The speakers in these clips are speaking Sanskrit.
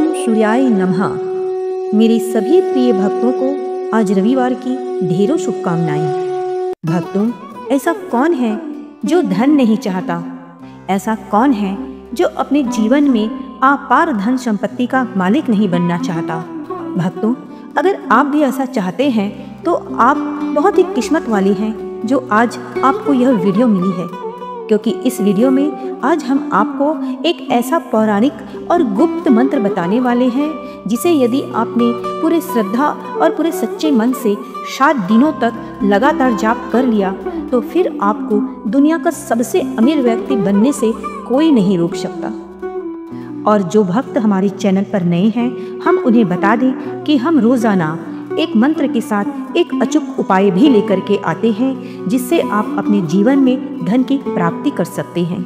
ओम सूर्याय नमः। मेरे सभी प्रिय भक्तों को आज रविवार की ढेरों शुभकामनाएं। भक्तों, ऐसा कौन है जो धन नहीं चाहता? ऐसा कौन है जो अपने जीवन में अपार धन संपत्ति का मालिक नहीं बनना चाहता? भक्तों, अगर आप भी ऐसा चाहते हैं तो आप बहुत ही किस्मत वाली हैं जो आज आपको यह वीडियो मिली है, क्योंकि इस वीडियो में आज हम आपको एक ऐसा पौराणिक और गुप्त मंत्र बताने वाले हैं जिसे यदि आपने पूरे श्रद्धा और पूरे सच्चे मन से 7 दिनों तक लगातार जाप कर लिया तो फिर आपको दुनिया का सबसे अमीर व्यक्ति बनने से कोई नहीं रोक सकता। और जो भक्त हमारे चैनल पर नए हैं, हम उन्हें बता दें कि हम रोजाना एक मंत्र के साथ एक अचूक उपाय भी लेकर के आते हैं जिससे आप अपने जीवन में धन की प्राप्ति कर सकते हैं।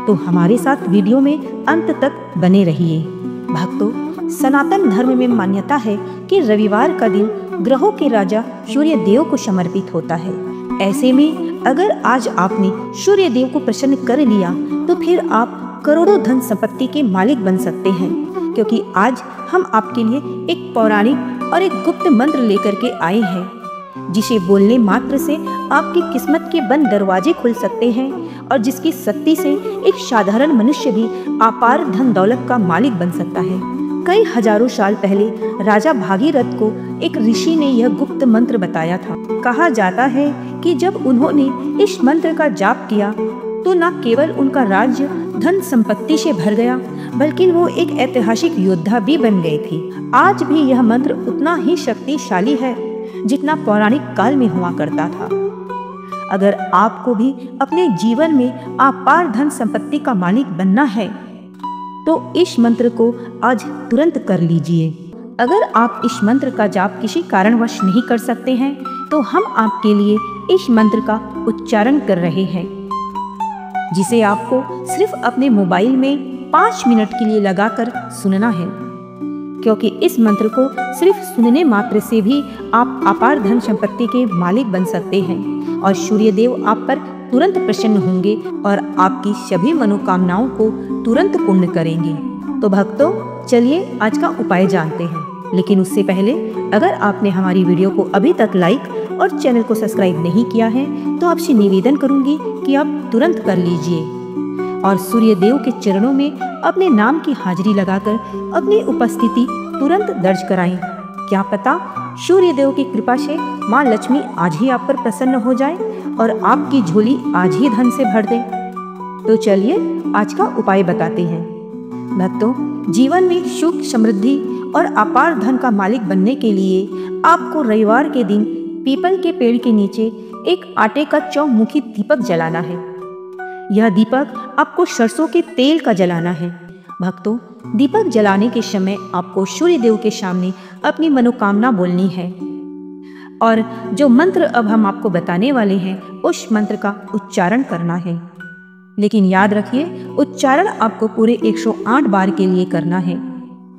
तो हमारे साथ वीडियो में अंत तक बने रहिए। भक्तों, सनातन धर्म में मान्यता है कि रविवार का दिन ग्रहों के राजा सूर्य देव को समर्पित होता है। ऐसे में अगर आज आपने सूर्य देव को प्रसन्न कर लिया तो फिर आप करोड़ों धन संपत्ति के मालिक बन सकते हैं, क्योंकि आज हम आपके लिए एक पौराणिक और एक गुप्त मंत्र लेकर के आए हैं जिसे बोलने मात्र से आपकी किस्मत के बंद दरवाजे खुल सकते हैं और जिसकी शक्ति से एक साधारण मनुष्य भी अपार धन दौलत का मालिक बन सकता है। कई हजारों साल पहले राजा भागीरथ को एक ऋषि ने यह गुप्त मंत्र बताया था। कहा जाता है कि जब उन्होंने इस मंत्र का जाप किया तो न केवल उनका राज्य धन संपत्ति से भर गया बल्कि वो एक ऐतिहासिक योद्धा भी बन गए थे। आज भी यह मंत्र उतना ही शक्तिशाली है जितना पौराणिक काल में हुआ करता था। अगर आपको भी अपने जीवन में अपार धन संपत्ति का मालिक बनना है तो इस मंत्र को आज तुरंत कर लीजिए। अगर आप इस मंत्र का जाप किसी कारणवश नहीं कर सकते हैं तो हम आपके लिए इस मंत्र का उच्चारण कर रहे हैं, जिसे आपको सिर्फ अपने मोबाइल में 5 मिनट के लिए लगाकर सुनना है, क्योंकि इस मंत्र को सिर्फ सुनने मात्र से भी आप अपार धन संपत्ति के मालिक बन सकते हैं और सूर्य देव आप पर तुरंत प्रसन्न होंगे और आपकी सभी मनोकामनाओं को तुरंत पूर्ण करेंगे। तो भक्तों, चलिए आज का उपाय जानते हैं। लेकिन उससे पहले अगर आपने हमारी वीडियो को अभी तक लाइक और चैनल को सब्सक्राइब नहीं किया है तो आपसे निवेदन करूंगी कि आप तुरंत कर लीजिए और सूर्य देव के चरणों में अपने नाम की हाजिरी लगाकर अपनी उपस्थिति तुरंत दर्ज कराएं। क्या पता सूर्य देव की कृपा से माँ लक्ष्मी आज ही आप पर प्रसन्न हो जाए और आपकी झोली आज ही धन से भर दे। तो चलिए आज का उपाय बताते हैं। भक्तों, जीवन में सुख, समृद्धि और अपार धन का मालिक बनने के लिए आपको रविवार के दिन पीपल के पेड़ के नीचे एक आटे का चौमुखी दीपक जलाना है। यह दीपक आपको सरसों के तेल का जलाना है। भक्तों, दीपक जलाने के समय आपको सूर्य देव के सामने अपनी मनोकामना बोलनी है और जो मंत्र अब हम आपको बताने वाले हैं उस मंत्र का उच्चारण करना है। लेकिन याद रखिए, उच्चारण आपको पूरे 108 बार के लिए करना है।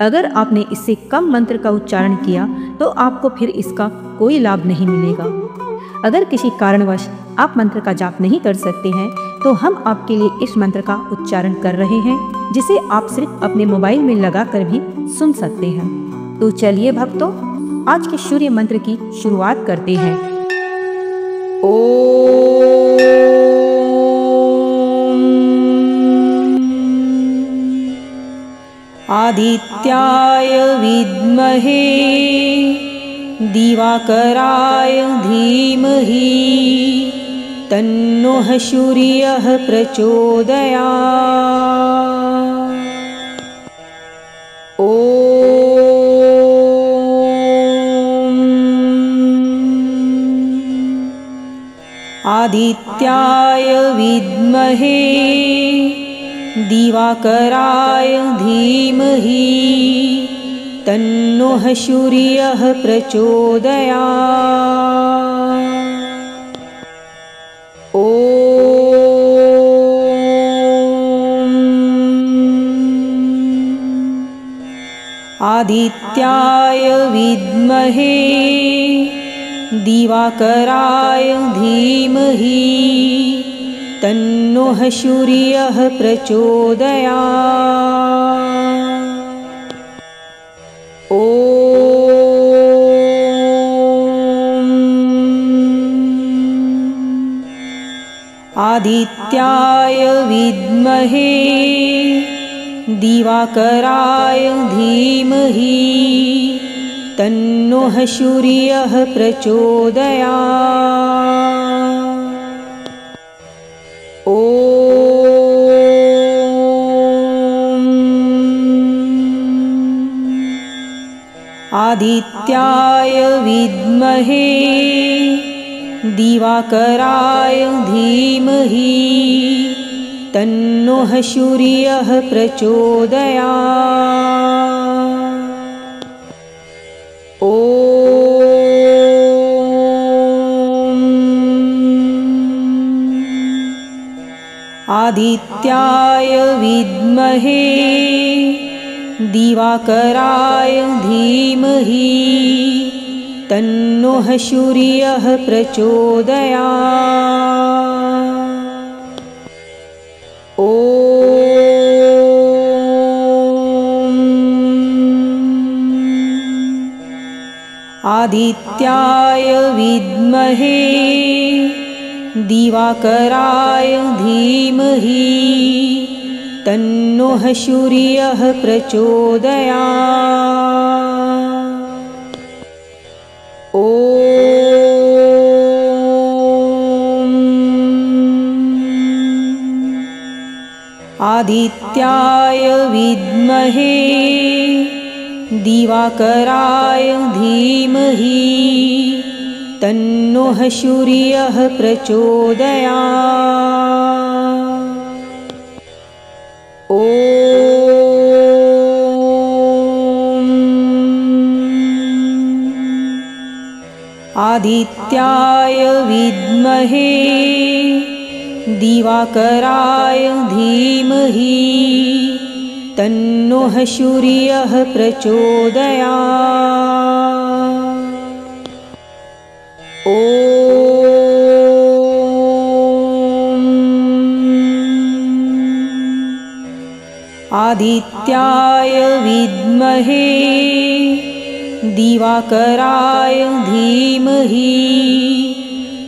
अगर आपने इससे कम मंत्र का उच्चारण किया तो आपको फिर इसका कोई लाभ नहीं मिलेगा। अगर किसी कारणवश आप मंत्र का जाप नहीं कर सकते हैं तो हम आपके लिए इस मंत्र का उच्चारण कर रहे हैं, जिसे आप सिर्फ अपने मोबाइल में लगाकर भी सुन सकते हैं। तो चलिए भक्तों, आज के सूर्य मंत्र की शुरुआत करते हैं। आदित्याय विद्महे दिवाकराय धीमहि तन्नो सूर्यः प्रचोदयात्। आदित्याय विद्महे दिवाकराय धीमहि तन्नो सूर्यः प्रचोदयात्। आदित्याय विद्महे दिवाकराय धीमहि तन्नो सूर्यः प्रचोदयात्। आदित्याय विद्महे दिवाकराय धीमहि तन्नो सूर्यः प्रचोदयात्। ॐ आदित्याय विद्महे दिवाकराय धीमहि तन्नो सूर्यः प्रचोदयात्। ॐ आदित्याय विद्महे दिवाकराय धीमहि तन्नो सूर्यः प्रचोदयात्। ॐ आदित्याय विद्महे दिवाकराय धीमहि तन्नो सूर्यः प्रचोदयात्। ॐ आदित्याय विद्महे दिवाकराय धीमहि तन्नो सूर्यः प्रचोदयात्। ॐ आदित्याय विद्महे दिवाकराय धीमहि तन्नो सूर्यः प्रचोदयात्। ॐ आदित्याय विद्महे दिवाकराय धीमहि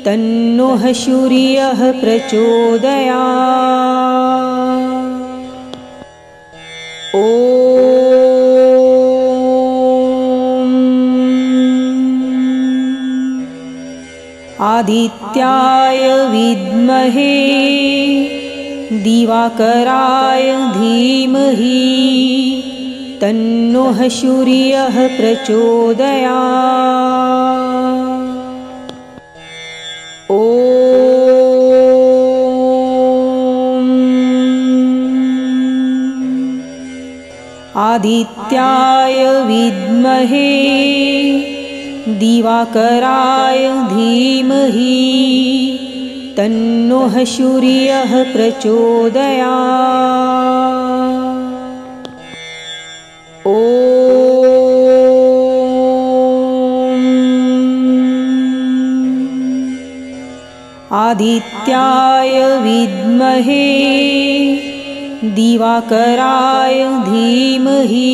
तन्नो सूर्यः प्रचोदयात्। ॐ आदित्याय विद्महे दिवाकराय धीमहि तन्नो सूर्यः प्रचोदयात्। ॐ आदित्याय विद्महे दिवाकराय धीमहि तन्नो सूर्यः प्रचोदयात्। ॐ आदित्याय विद्महे दिवाकराय धीमहि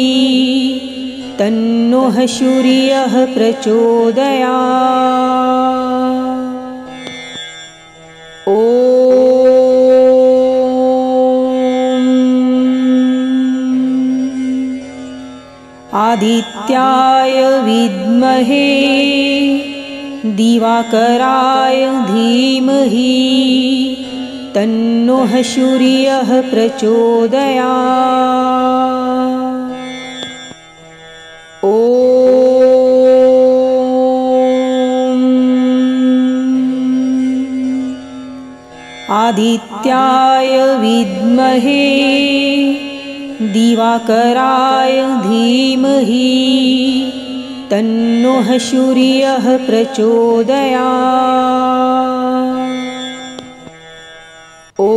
तन्नो सूर्यः प्रचोदयात्। ॐ आदित्याय विद्महे दिवाकराय धीमहि तन्नो सूर्यः प्रचोदयात्। ॐ आदित्याय विद्महे दिवाकराय धीमहि तन्नो सूर्यः प्रचोदयात्। ॐ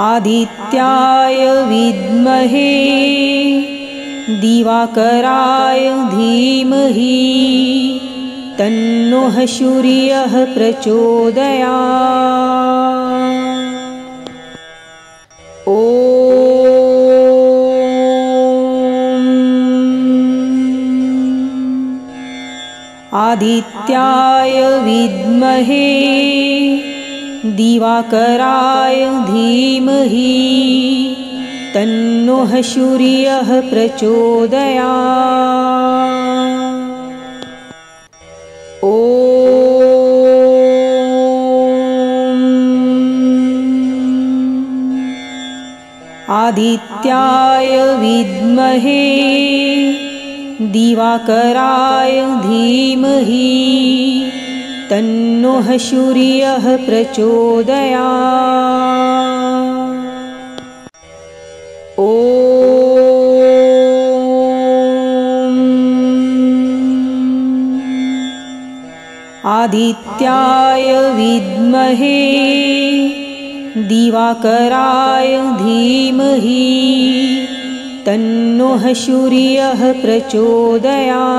आदित्याय विद्महे दिवाकराय धीमहि तन्नो सूर्यः प्रचोदयात्। ॐ आदित्याय विद्महे दिवाकराय धीमहि तन्नो सूर्यः प्रचोदयात्। आदित्याय विद्महे दिवाकराय धीमहि तन्नो सूर्यः प्रचोदयात्। आदित्याय विद्महे दिवाकराय धीमहि तन्नो सूर्यः प्रचोदयात्।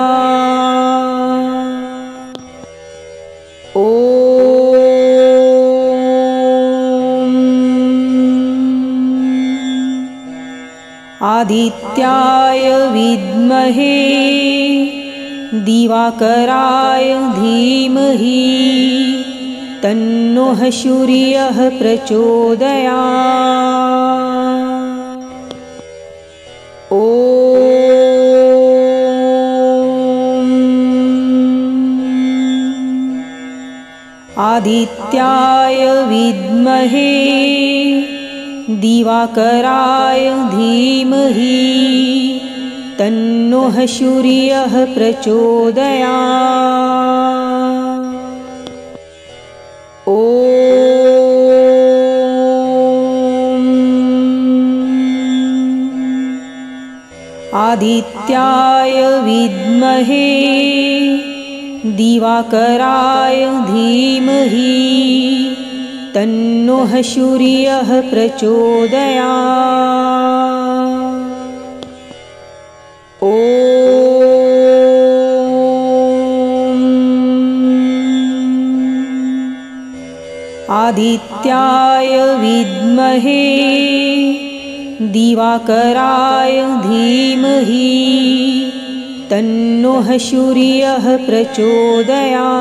आदित्याय विद्महे दिवाकराय धीमहि तन्नो सूर्यः प्रचोदयात्। आदित्याय विद्महे दिवाकराय धीमहि तन्नो सूर्यः प्रचोदयात्। आदित्याय विद्महे दिवाकराय धीमहि तन्नो सूर्यः प्रचोदयात्। आदित्याय विद्महे दिवाकराय धीमहि तन्नो सूर्यः प्रचोदयात्।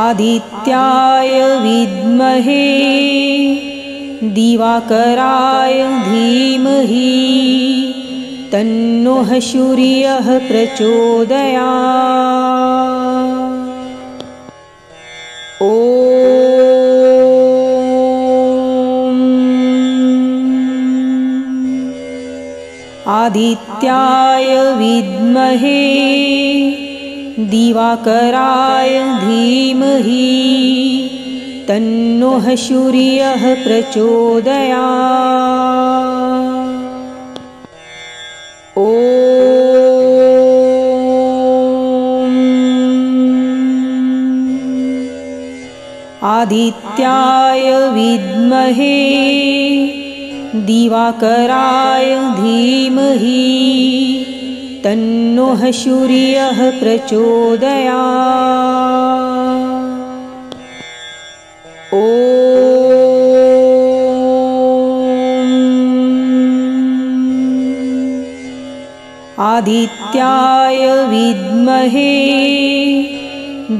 आदित्याय विद्महे दिवाकराय धीमहि तन्नो सूर्यः प्रचोदयात्। आदित्याय विद्महे दिवाकराय धीमहि तन्नो सूर्यः प्रचोदयात्। आदित्याय विद्महे दिवाकराय धीमहि तन्नो सूर्यः प्रचोदयात्। आदित्याय विद्महे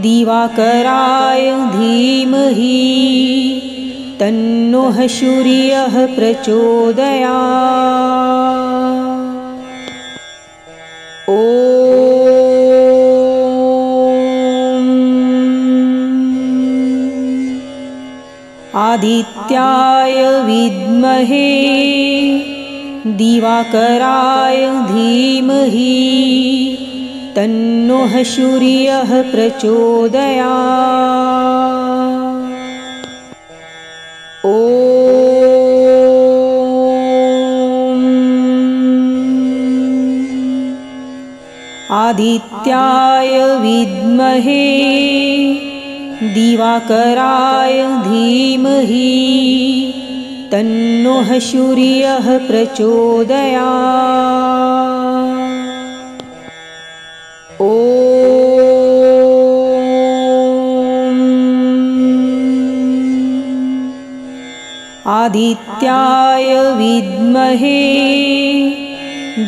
दिवाकराय धीमहि तन्नो सूर्यः प्रचोदयात्। आदित्याय विद्महे दिवाकराय धीमहि तन्नो सूर्यः प्रचोदयात्। आदित्याय विद्महे दिवाकराय धीमहि तन्नो सूर्यः प्रचोदयात्। आदित्याय विद्महे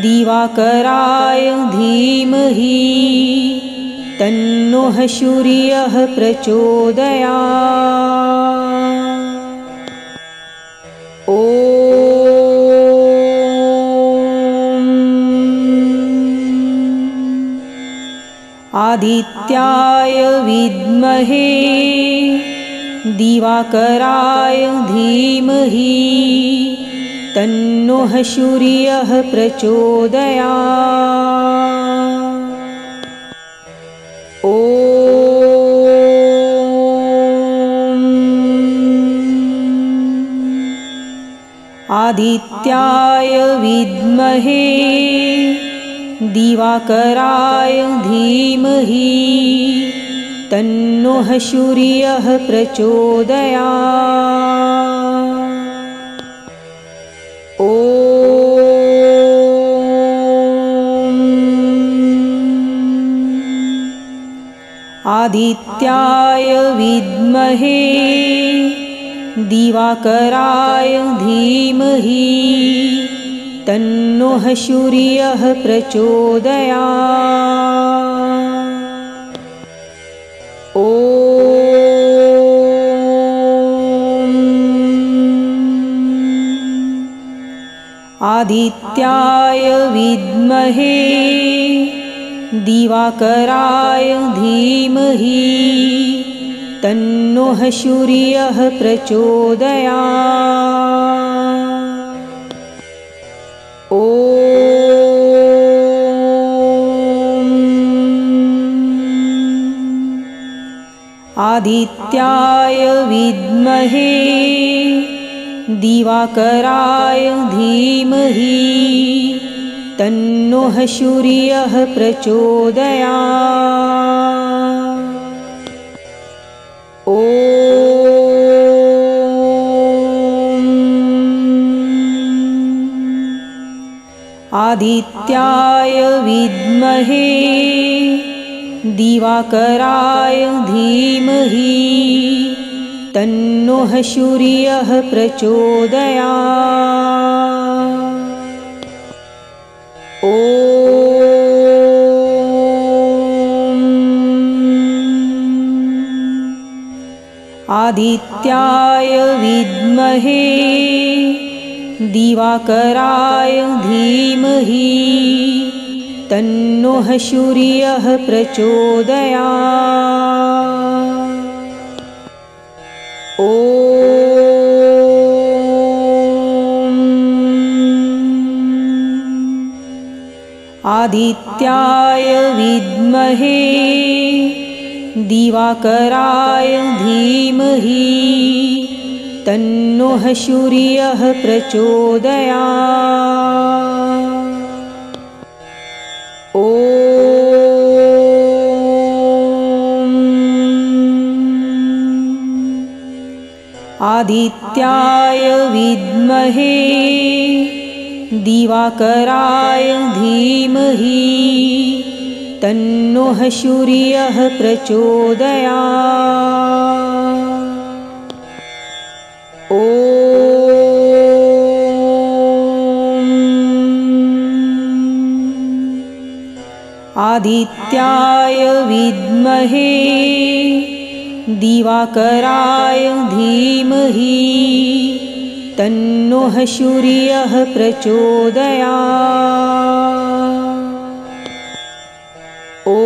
दिवाकराय धीमहि तन्नो सूर्यः प्रचोदयात्। ॐ आदित्याय विद्महे दिवाकराय धीमहि तन्नो सूर्यः प्रचोदयात्। ॐ आदित्याय विद्महे दिवाकराय धीमहि तन्नो सूर्यः प्रचोदयात्। ॐ आदित्याय विद्महे दिवाकराय धीमहि तन्नो सूर्यः प्रचोदयात्। ॐ आदित्याय विद्महे दिवाकराय धीमहि तन्नो सूर्यः प्रचोदयात्। ॐ आदित्याय विद्महे दिवाकराय धीमहि तन्नो सूर्यः प्रचोदयात्। ॐ आदित्याय विद्महे दिवाकराय धीमहि तन्नो सूर्यः प्रचोदयात्। ॐ आदित्याय विद्महे दिवाकराय धीमहि तन्नो सूर्यः प्रचोदयात्। ॐ आदित्याय विद्महे दिवाकराय धीमहि तन्नो सूर्यः प्रचोदयात्। ॐ आदित्याय विद्महे दिवाकराय धीमहि तन्नो सूर्यः प्रचोदयात्। ॐ आदित्याय विद्महे दिवाकराय धीमहि तन्नो सूर्यः प्रचोदयात्। ॐ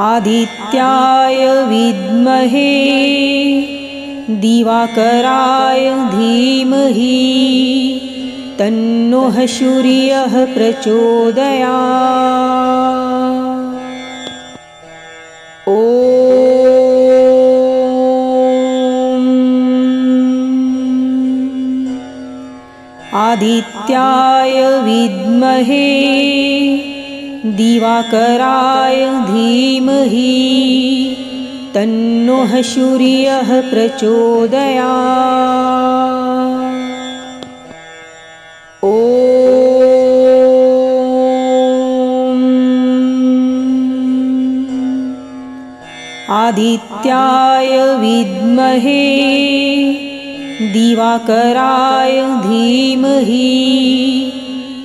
आदित्याय विद्महे दिवाकराय धीमहि तन्नो सूर्यः प्रचोदयात्। ॐ आदित्याय विद्महे दिवाकराय धीमहि तन्नो सूर्यः प्रचोदयात्। ॐ आदित्याय विद्महे दिवाकराय धीमहि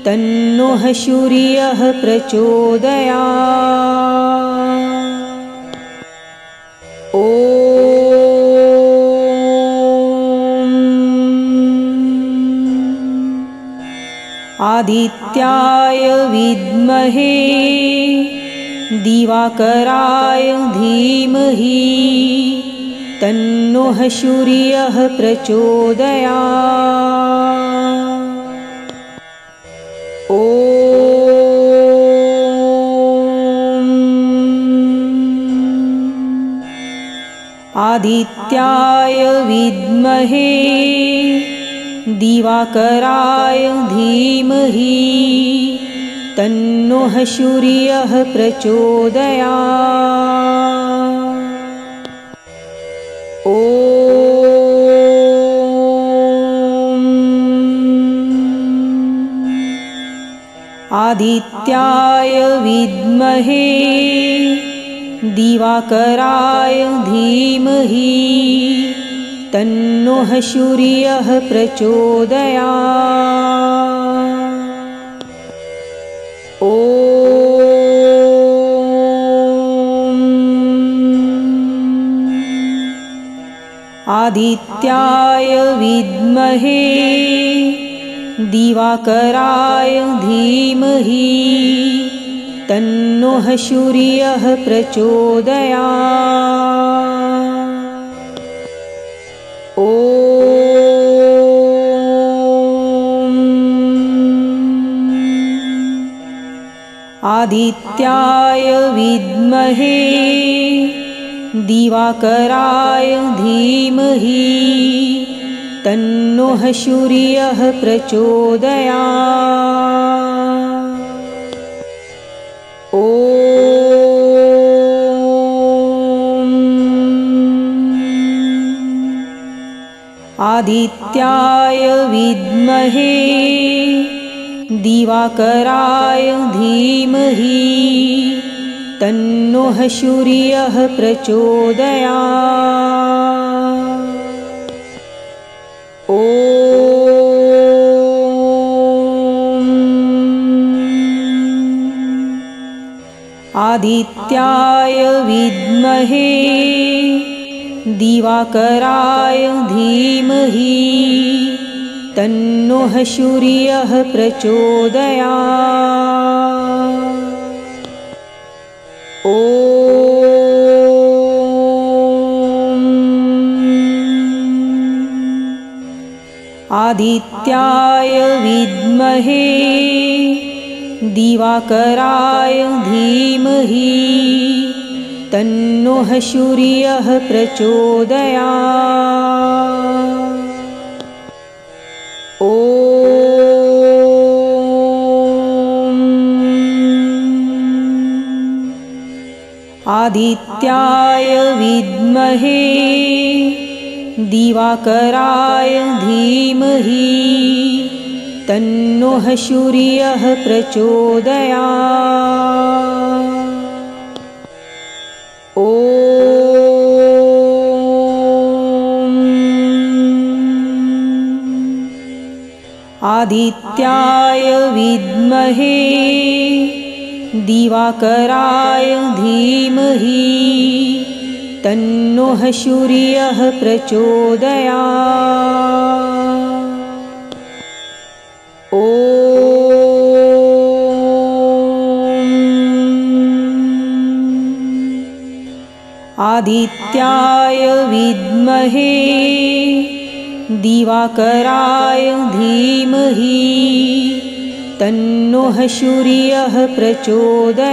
तन्नः सूर्यः प्रचोदयात्। ॐ आदित्याय विद्महे दिवाकराय धीमहि तन्नः सूर्यः प्रचोदयात्। ॐ आदित्याय विद्महे दिवाकराय धीमहि तन्नः सूर्यः प्रचोदयात्। ॐ आदित्याय विद्महे दिवाकराय धीमहि तन्नः सूर्यः प्रचोदयात्। ॐ आदित्याय विद्महे दिवाकराय धीमहि तन्नः सूर्यः प्रचोदयात्। ॐ आदित्याय विद्महे दिवाकराय धीमहि तन्नः सूर्यः प्रचोदयात्। ॐ आदित्याय विद्महे दिवाकराय धीमहि तन्नः सूर्यः प्रचोदयात्। ॐ आदित्याय विद्महे दिवाकराय धीमहि तन्नः सूर्यः प्रचोदयात्। ॐ आदित्याय विद्महे दिवाकराय धीमहि तन्नः सूर्यः प्रचोदयात्। ॐ आदित्याय विद्महे दिवाकराय धीमहि तन्नः सूर्यः प्रचोदयात्। ॐ आदित्याय विद्महे दिवाकराय धीमहि तन्नः सूर्यः प्रचोदयात्। ॐ आदित्याय विद्महे दिवाकराय धीमहि तन्नः सूर्यः प्रचोदयात्।